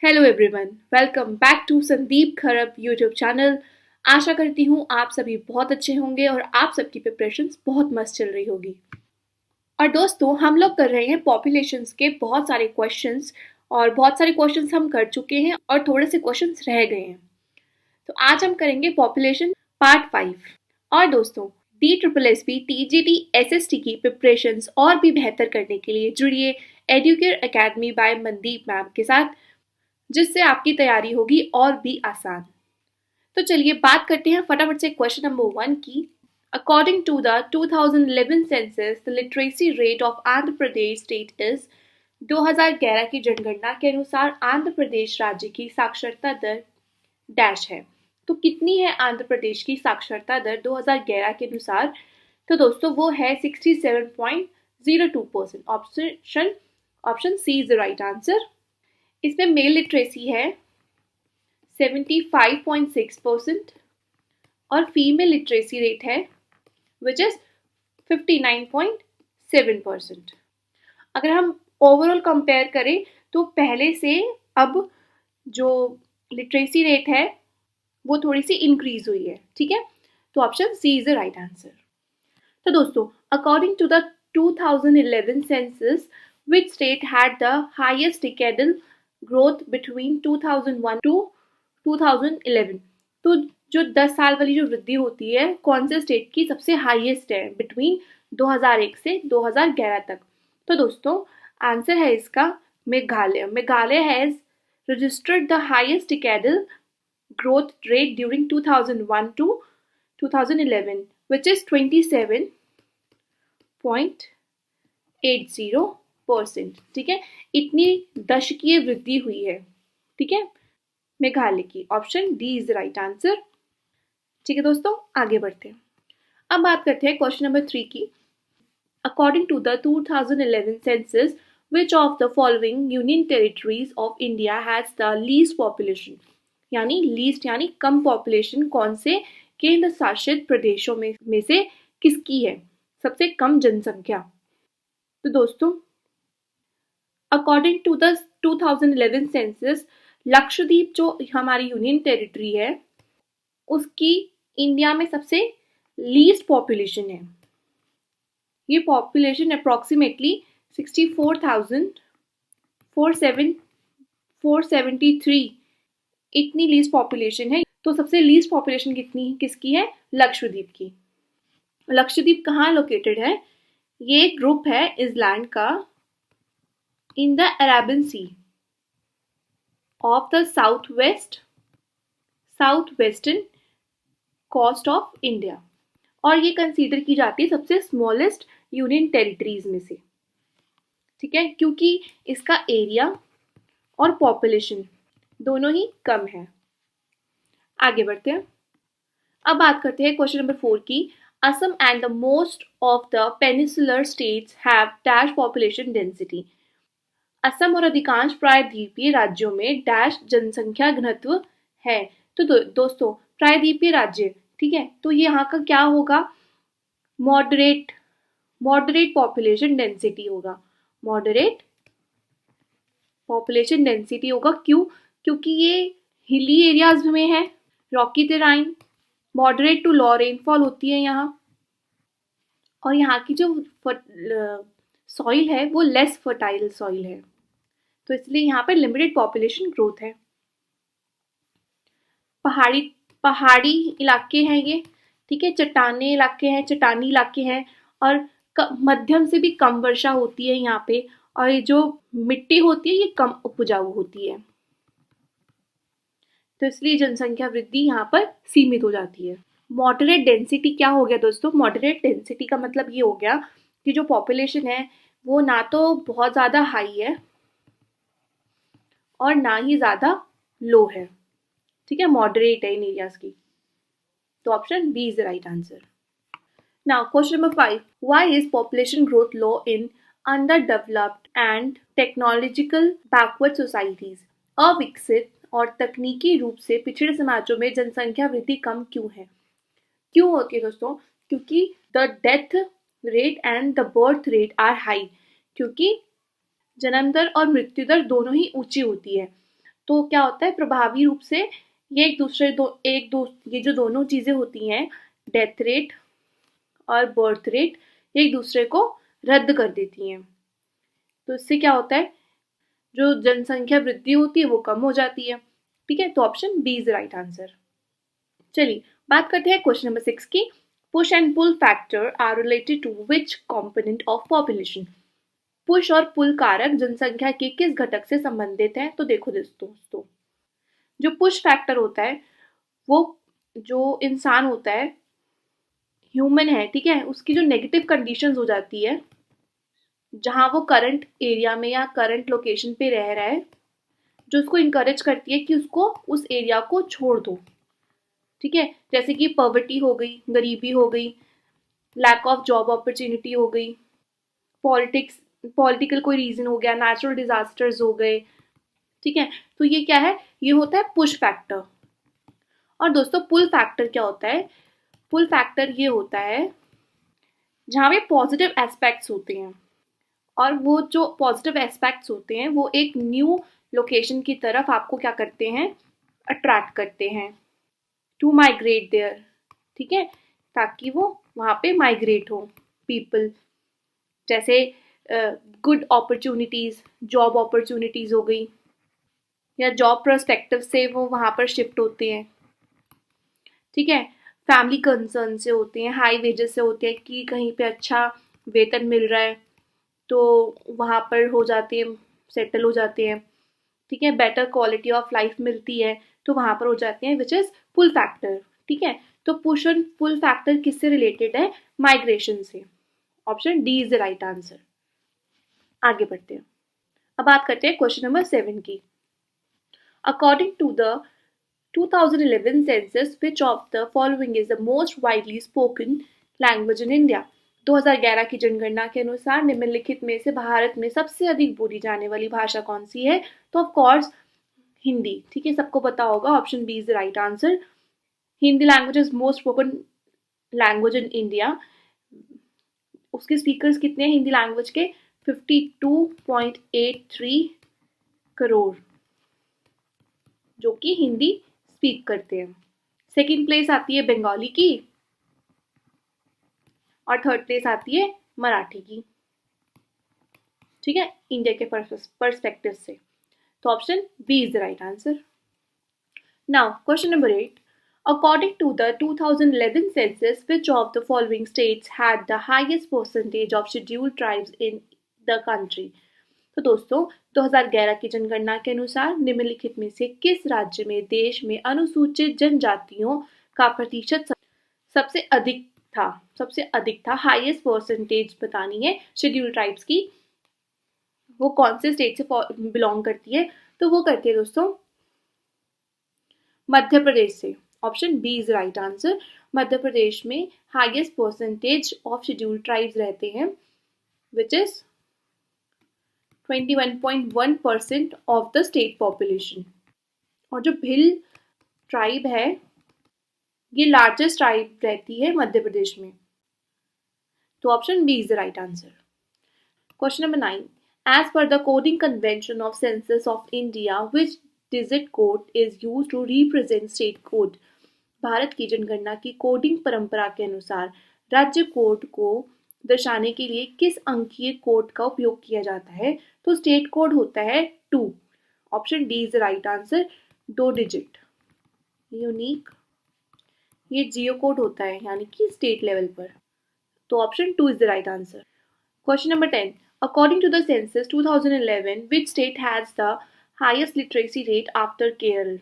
Hello everyone, welcome back to Sandeep Kharab YouTube channel. आशा करती हूँ आप सभी बहुत अच्छे होंगे और आप सबकी प्रिपरेशंस बहुत मस्त चल रही होगी। और दोस्तों, हम लोग कर रहे हैं पॉपुलेशंस के बहुत सारे क्वेश्चंस और बहुत सारे क्वेश्चंस हम कर चुके हैं और थोड़े से क्वेश्चंस रह गए हैं। तो आज हम करेंगे पॉपुलेशन पार्ट 5। और दोस्तों, DSSB TGT SST की प्रिपरेशंस और भी बेहतर करने के लिए जुड़िए Educare academy by Mandeep ma'am के साथ, जिससे आपकी तैयारी होगी और भी आसान। तो चलिए बात करते हैं फटाफट से क्वेश्चन नंबर 1 की। According to the 2011 census, the literacy rate of Andhra Pradesh state is. 2011 की जनगणना के अनुसार आंध्र प्रदेश राज्य की साक्षरता दर डैश है। तो कितनी है आंध्र प्रदेश की साक्षरता दर 2011 के अनुसार? तो दोस्तों वो है 67.02%। Option C is the right answer. इसमें मेल लिटरेसी है 75.6% और फीमेल लिटरेसी रेट है विच इज 59.7%। अगर हम ओवरऑल कंपेयर करें तो पहले से अब जो लिटरेसी रेट है वो थोड़ी सी इंक्रीज हुई है। ठीक है, तो option C is the right answer. तो दोस्तों, according to the 2011 census, which state had the highest decadal growth between 2001 to 2011? तो जो 10 साल वाली जो वृद्धि होती है कौन से स्टेट की सबसे हाईएस्ट है बिटवीन 2001 से 2011 तक? तो दोस्तों आंसर है इसका Meghalaya. Meghalaya has registered the highest decadal growth rate during 2001 to 2011 which is 27.80%। ठीक है, इतनी दशकीय वृद्धि हुई है। ठीक है, मेघालय की। Option D is the right answer. ठीक है दोस्तों, आगे बढ़ते हैं। अब बात करते हैं क्वेश्चन नंबर 3 की। According to the 2011 census, which of the following union territories of India has the least population? यानी लीस्ट यानी कम पॉपुलेशन कौन से केंद्र शासित प्रदेशों में से किसकी है, सबसे कम जनसंख्या? तो दोस्तों according to the 2011 census, Lakshadweep जो हमारी यूनियन टेरिटरी है उसकी इंडिया में सबसे लीस्ट पॉपुलेशन है। ये पॉपुलेशन अप्रोक्सीमेटली 64,473 इतनी लीस्ट पॉपुलेशन है। तो सबसे लीस्ट पॉपुलेशन किसकी है? लक्षद्वीप की। लक्षद्वीप कहाँ लोकेटेड है? ये ग्रुप है इस्लैंड का in the Arabian sea of the south western coast of India, और ये कंसीडर की जाती है सबसे स्मॉलेस्ट यूनियन टेरिटरीज में से। ठीक है, क्योंकि इसका एरिया और पॉपुलेशन दोनों ही कम है। आगे बढ़ते हैं। अब बात करते हैं क्वेश्चन नंबर 4 की। Assam and the most of the peninsular states have dash population density. Assam और अधिकांश प्रायद्वीपीय राज्यों में डैश जनसंख्या घनत्व है। तो दोस्तों प्रायद्वीपीय राज्य, ठीक है, तो ये यहाँ का क्या होगा? मॉडरेट पॉपुलेशन डेंसिटी होगा। मॉडरेट पॉपुलेशन डेंसिटी होगा। क्यों? क्योंकि ये हिली एरियाज में है, rocky terrain, moderate to low rainfall होती है यहाँ, और यहाँ की जो सॉइल है वो लेस फर्टाइल सॉइल है, तो इसलिए यहाँ पर लिमिटेड पॉपुलेशन ग्रोथ है। पहाड़ी इलाके हैं ये, ठीक है, चट्टानी इलाके हैं और मध्यम से भी कम वर्षा होती है यहाँ पे, और ये जो मिट्टी होती है ये कम उपजाऊ होती है, तो इसलिए जनसंख्या वृद्धि यहाँ पर सीमित हो जाती है। मॉडरेट डेंसिटी क्या हो गया दोस्तों? मॉडरेट डेंसिटी का मतलब ये हो गया कि जो पॉपुलेशन है वो ना तो बहुत ज़्यादा हाई है और ना ही ज़्यादा लो है। ठीक है, मॉडरेट है इन एरियाज की। तो option B is the right answer. Now question number 5, why is population growth low in underdeveloped and technological backward societies? अविकसित और तकनीकी रूप से पिछड़े समाजों में जनसंख्या वृद्धि कम क्यों है? क्यों होती है दोस्तों? क्योंकि the death rate and the birth rate are high, क्योंकि जन्म दर और मृत्यु दर दोनों ही ऊंची होती है। तो क्या होता है, प्रभावी रूप से ये ये जो दोनों चीज़ें होती हैं, डेथ रेट और बर्थ रेट, ये एक दूसरे को रद्द कर देती हैं। तो इससे क्या होता है, जो जनसंख्या वृद्धि होती है वो कम हो जाती है। ठीक है, तो option B is right answer. चलिए बात करते हैं क्वेश्चन नंबर 6 की। Push and pull factor are related to which component of population. Push और पुल कारक जनसंख्या के किस घटक से संबंधित हैं? तो देखो दोस्तों, जो पुश फैक्टर होता है वो जो इंसान होता है, ह्यूमन है, ठीक है, उसकी जो नेगेटिव कंडीशंस हो जाती है, जहां वो करंट एरिया में या करंट लोकेशन पे रह रहा है, जो उसको इनकरेज करती है कि उसको उस एरिया को छोड़ दो। ठीक है, जैसे कि पॉवर्टी हो गई, गरीबी हो गई, लैक ऑफ जॉब अपॉर्चुनिटी हो गई, पॉलिटिक्स पॉलिटिकल कोई रीजन हो गया, नेचुरल डिजास्टर्स हो गए। ठीक है, तो ये क्या है, ये होता है पुश फैक्टर। और दोस्तों पुल फैक्टर क्या होता है? पुल फैक्टर ये होता है जहाँ पे पॉजिटिव एस्पेक्ट्स होते हैं, और वो जो पॉजिटिव एस्पेक्ट्स होते हैं वो एक न्यू लोकेशन की तरफ आपको क्या करते हैं, अट्रैक्ट करते हैं, टू माइग्रेट देयर। ठीक है, ताकि वो वहाँ पे माइग्रेट हो पीपल, जैसे गुड अपॉर्चुनिटीज, जॉब अपॉर्चुनिटीज हो गई, या जॉब पर्सपेक्टिव से वो वहाँ पर शिफ्ट होते हैं। ठीक है, फैमिली कंसर्न से होते हैं, हाई वेजेस से होते हैं कि कहीं पे अच्छा वेतन मिल रहा है तो वहाँ पर हो जाते हैं, सेटल हो जाते हैं। ठीक है, बेटर क्वालिटी ऑफ लाइफ मिलती है तो वहाँ पर हो जाते हैं, विच इज पुल फैक्टर। ठीक है, तो पुश एंड पुल फैक्टर किससे रिलेटेड है? माइग्रेशन से। Option D is the right answer. आगे बढ़ते हैं, अब बात करते हैं क्वेश्चन नंबर 7 की। According to the 2011 census, which of the following is the most widely spoken language in India? 2011 की जनगणना के अनुसार निम्नलिखित में से भारत में सबसे अधिक बोली जाने वाली भाषा कौन सी है? तो ऑफ कोर्स हिंदी। ठीक है, सबको पता होगा, option B is the right answer. Hindi language is most spoken language in India. उसके स्पीकर्स कितने हैं हिंदी लैंग्वेज के? 52.83 करोड़, जो कि हिंदी स्पीक करते हैं। सेकेंड प्लेस आती है बंगाली की, और थर्ड प्लेस आती है मराठी की। ठीक है, इंडिया के परस्पेक्टिव से, तो option B is the right answer. Now question number 8। According to the 2011 census, which of the following states had the highest percentage of scheduled tribes in the country? तो दोस्तों 2011 की जनगणना के अनुसार निम्नलिखित में से किस राज्य में देश में अनुसूचित जनजातियों का प्रतिशत सबसे अधिक था? हाईएस्ट परसेंटेज बतानी है शेड्यूल्ड ट्राइब्स की। वो कौन से स्टेट से बिलोंग करती है? तो वो करती है दोस्तों मध्य प्रदेश से। Option B is right answer. Madhya Pradesh में highest percentage of scheduled tribes रहते हैं, which is 21.1% of the state population. और जो भिल ट्राइब है, ये लार्जेस्ट ट्राइब रहती है मध्य प्रदेश में, तो option B is the right answer. Question number 9। As per the coding convention of census of India, which digit code is used to represent state code? Bharat की जनगणना की कोडिंग परंपरा के अनुसार राज्य कोड को दर्शाने के लिए किस अंकीय कोड का उपयोग किया जाता है? तो स्टेट कोड होता है 2। Option D is the right answer. 2 digit unique, ये जियो कोड होता है, यानी कि स्टेट लेवल पर, तो option 2 is the right answer. Question number 10। According to the census 2011, which state has the highest literacy rate after Kerala?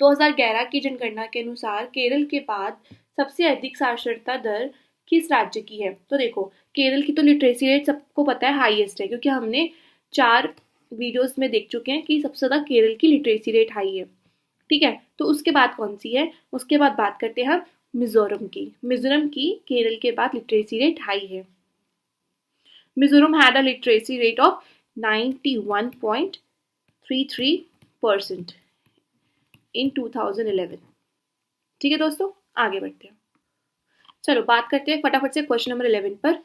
2011 की जनगणना के अनुसार केरल के बाद सबसे अधिक साक्षरता दर किस राज्य की है? तो देखो, केरल की तो लिटरेसी रेट सबको पता है हाईएस्ट है, क्योंकि हमने 4 वीडियोस में देख चुके हैं कि सबसे ज़्यादा केरल की लिटरेसी रेट हाई है। ठीक है, तो उसके बाद कौन सी है? उसके बाद बात करते हैं हम मिजोरम की। मिजोरम की केरल के बाद लिटरेसी रेट हाई है। Mizoram had a literacy rate of 91.33% इन 2011। ठीक है दोस्तों, आगे बढ़ते हैं। चलो बात करते हैं फटाफट से क्वेश्चन नंबर 11 पर।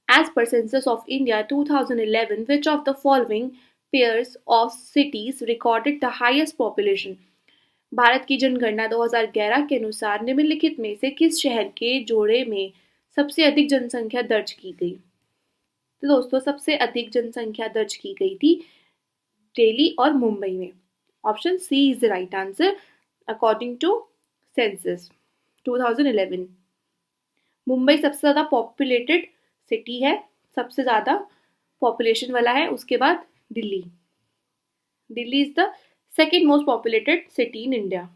As per census of India 2011, which of the following pairs of cities recorded the highest population. Bharat की जनगणना 2011 के अनुसार निम्नलिखित में से किस शहर के जोड़े में सबसे अधिक जनसंख्या दर्ज की गई? तो दोस्तों सबसे अधिक जनसंख्या दर्ज की गई थी दिल्ली और मुंबई में। Option C is the right answer according to census 2011। Mumbai सबसे ज़्यादा पॉपुलेटेड सिटी है, सबसे ज़्यादा पॉपुलेशन वाला है, उसके बाद Delhi. Delhi is the second most populated city in India.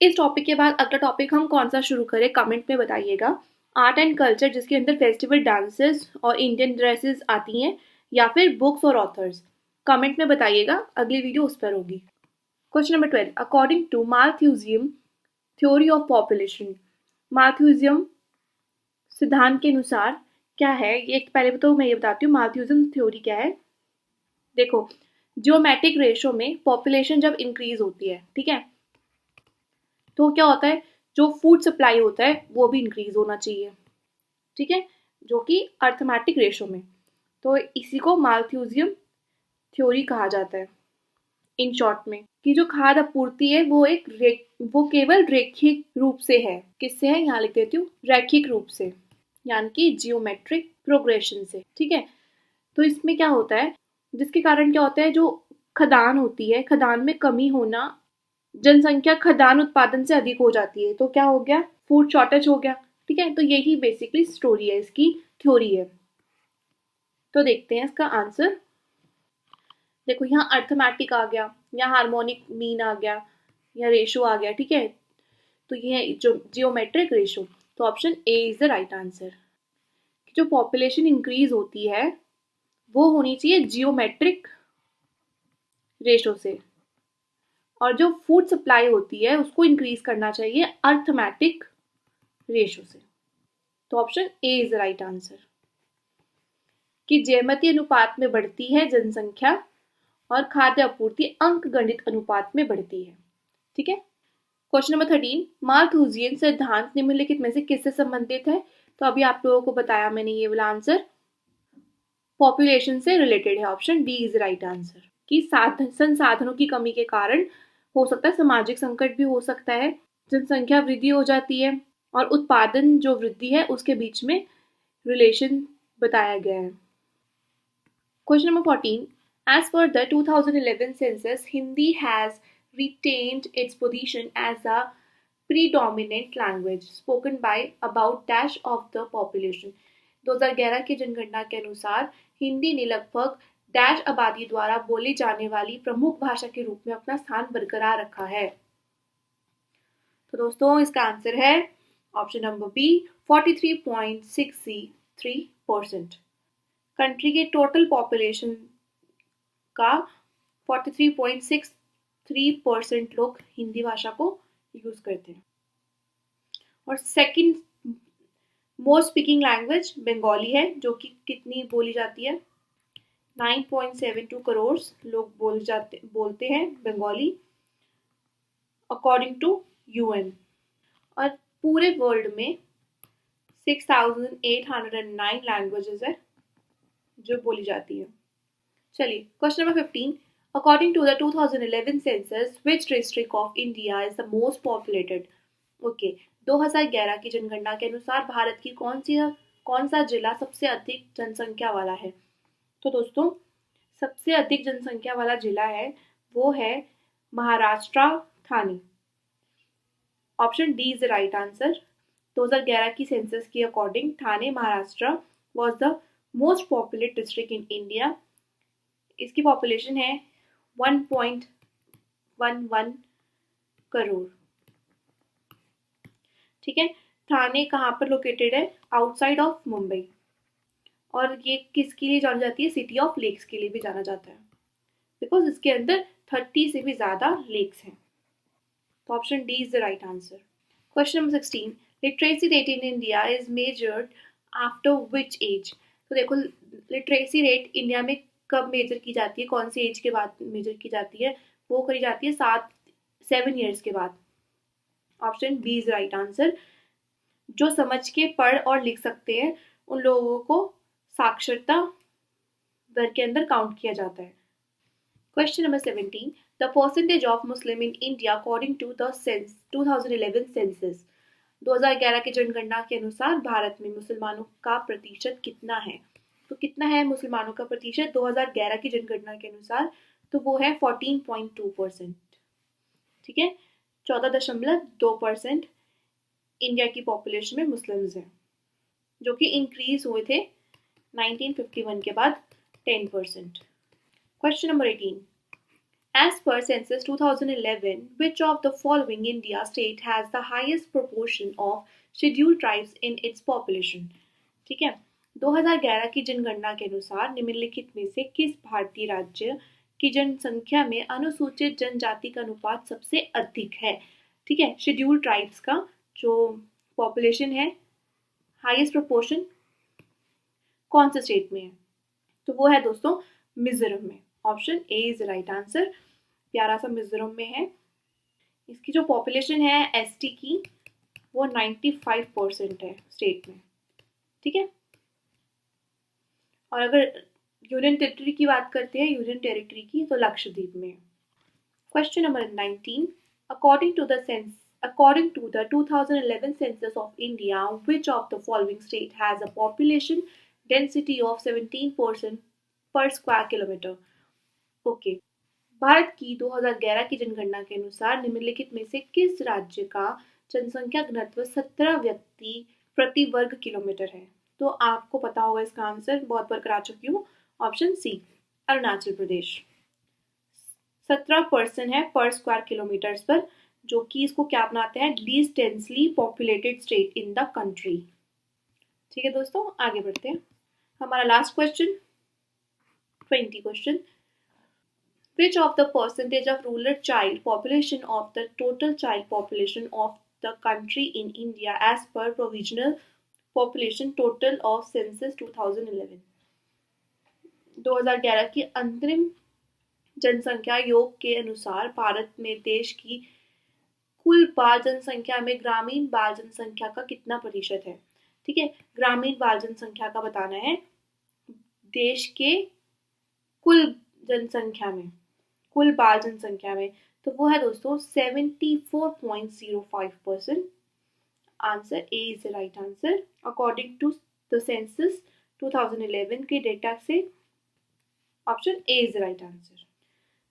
इस टॉपिक के बाद अगला टॉपिक हम कौन सा शुरू करें कमेंट में बताइएगा। आर्ट एंड कल्चर जिसके अंदर फेस्टिवल डांसेस और इंडियन ड्रेसेस आती हैं, या फिर बुक्स और ऑथर्स। कमेंट में बताइएगा, अगली वीडियो उस पर होगी। Question number 12, according to Malthusian theory of population. Malthusian सिद्धांत के अनुसार क्या है, ये पहले तो मैं ये बताती हूँ मालथ्यूजियम थ्योरी क्या है। देखो, जियोमेट्रिक रेशो में पॉपुलेशन जब इंक्रीज होती है, ठीक है, तो क्या होता है, जो फूड सप्लाई होता है वो भी इंक्रीज होना चाहिए, ठीक है, जो कि अर्थमेटिक रेशो में। तो इसी को मालथ्यूजियम थ्योरी कहा जाता है इन शॉर्ट में, कि जो खाद्य आपूर्ति है वो केवल रैखिक रूप से है। किससे है, यहाँ लिख देती हूँ, रैखिक रूप से, यानी कि जियोमेट्रिक प्रोग्रेशन से, ठीक है। तो इसमें क्या होता है, जिसके कारण क्या होता है, जो खदान होती है, खदान में कमी होना, जनसंख्या खदान उत्पादन से अधिक हो जाती है, तो क्या हो गया, फूड शॉर्टेज हो गया, ठीक है। तो यही बेसिकली स्टोरी है, इसकी थ्योरी है। तो देखते हैं इसका आंसर। देखो, यहाँ अर्थमेटिक आ गया, यहाँ हार्मोनिक मीन आ गया, यहाँ रेशो आ गया, ठीक है। तो ये है जो जियोमेट्रिक रेशो। तो option A is the right answer. जो पॉपुलेशन इंक्रीज होती है वो होनी चाहिए जियोमेट्रिक रेशो से, और जो फूड सप्लाई होती है उसको इंक्रीज करना चाहिए अर्थमेटिक रेशो से। तो option A is the right answer, कि ज्यामितीय अनुपात में बढ़ती है जनसंख्या और खाद्य आपूर्ति अंकगणित अनुपात में बढ़ती है, ठीक है। क्वेश्चन नंबर 13, मालथूजियन सिद्धांत निम्नलिखित में से किससे संबंधित है? तो अभी आप लोगों को बताया मैंने ये वाला आंसर, पॉपुलेशन से रिलेटेड है। Option D is right answer, कि संसाधनों की कमी के कारण हो सकता है, सामाजिक संकट भी हो सकता है, जनसंख्या वृद्धि हो जाती है और उत्पादन जो वृद्धि है उसके बीच में रिलेशन बताया गया है। Question number 14, as per the 2011 census, Hindi has retained its position as a predominant language spoken by about dash of the population। 2011 की जनगणना के अनुसार हिंदी ने लगभग डैश आबादी द्वारा बोली जाने वाली प्रमुख भाषा के रूप में अपना स्थान बरकरार रखा है। तो दोस्तों इसका आंसर है ऑप्शन नंबर बी, 43.63%। कंट्री के टोटल पॉपुलेशन का 43.63% लोग हिंदी भाषा को यूज करते हैं। और second most speaking language Bengali है, जो कि कितनी बोली जाती है, 9.72 करोड़ लोग बोलते हैं बंगाली अकॉर्डिंग टू यूएन। और पूरे वर्ल्ड में 6,809 लैंग्वेजेस है जो बोली जाती है। चलिए question number 15, according to the 2011 census which district of India is the most populated. Okay, 2011 की जनगणना के अनुसार भारत की कौन सा जिला सबसे अधिक जनसंख्या वाला है? तो दोस्तों सबसे अधिक जनसंख्या वाला जिला है वो है Maharashtra, Thane. Option D is the right answer. 2011 की सेंसस के according Thane, Maharashtra was the most populate district in India. इसकी पॉपुलेशन है 1.11 करोड़, ठीक है। थाने कहाँ पर लोकेटेड है? आउटसाइड ऑफ मुंबई, और ये किसके लिए जानी जाती है? सिटी ऑफ लेक्स के लिए भी जाना जाता है, बिकॉज इसके अंदर 30 से भी ज्यादा लेक्स हैं। तो option D is the right answer. Question number 16, literacy rate in India is measured after which age. तो देखो, लिटरेसी रेट इंडिया में कब मेजर की जाती है, कौन सी एज के बाद मेजर की जाती है? वो करी जाती है 7 ईयर्स के बाद। Option B is right answer. जो समझ के पढ़ और लिख सकते हैं उन लोगों को साक्षरता दर के अंदर काउंट किया जाता है। Question number 17. The percentage of Muslim in India according to the 2011 census. 2011 की जनगणना के अनुसार भारत में मुसलमानों का प्रतिशत कितना है? तो कितना है मुसलमानों का प्रतिशत 2011 की जनगणना के अनुसार? तो वो है 14.2%। ठीक है, 14.2% इंडिया की पॉपुलेशन में मुस्लिम्स हैं, जो कि इंक्रीज हुए थे 1951 के बाद 10%। Question number 18. As per census 2011, which of the following India state has the highest proportion of scheduled tribes in its population? ठीक है, 2011 की जनगणना के अनुसार निम्नलिखित में से किस भारतीय राज्य की जनसंख्या में अनुसूचित जनजाति का अनुपात सबसे अधिक है? ठीक है, शेड्यूल्ड ट्राइब्स का जो पॉपुलेशन है, हाईएस्ट प्रोपोर्शन कौन से स्टेट में है? तो वो है दोस्तों मिजोरम में। Option A is right answer. प्यारा सा मिजोरम में है। इसकी जो पॉपुलेशन है एसटी की वो 95% है स्टेट में। ठीक है, और अगर यूनियन टेरिटरी की बात करते हैं, यूनियन टेरिटरी की, तो लक्षद्वीप में। Question number 19. According to the 2011 census of India, which of the following state has a population density of 17% per square kilometer? Okay, Bharat की 2011 की जनगणना के अनुसार निम्नलिखित में से किस राज्य का जनसंख्या घनत्व 17 व्यक्ति प्रति वर्ग किलोमीटर है? तो आपको पता होगा इसका आंसर, बहुत बार करा चुकी हूँ। Option C Arunachal Pradesh. 17% है पर स्क्वायर किलोमीटर्स पर, जो कि इसको क्या बनाते हैं? Least densely populated state in the country. ठीक है दोस्तों, आगे बढ़ते हैं। हमारा last question 20 question. Which of the percentage of rural child population of the total child population of the country in India as per provisional population total of census 2011? 2011 की अंतरिम जनसंख्या योग के अनुसार भारत में देश की कुल बाल जनसंख्या में ग्रामीण बाल जनसंख्या का कितना प्रतिशत है? ठीक है, ग्रामीण बाल जनसंख्या का बताना है देश के कुल जनसंख्या में, कुल बाल जनसंख्या में। तो वो है दोस्तों 74.05%। Answer A is right answer according to the census 2011 के डेटा से। Option A is right answer.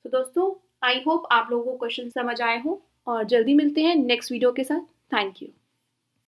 तो दोस्तों आई होप आप लोगों को क्वेश्चन समझ आए हो, और जल्दी मिलते हैं नेक्स्ट वीडियो के साथ। Thank you.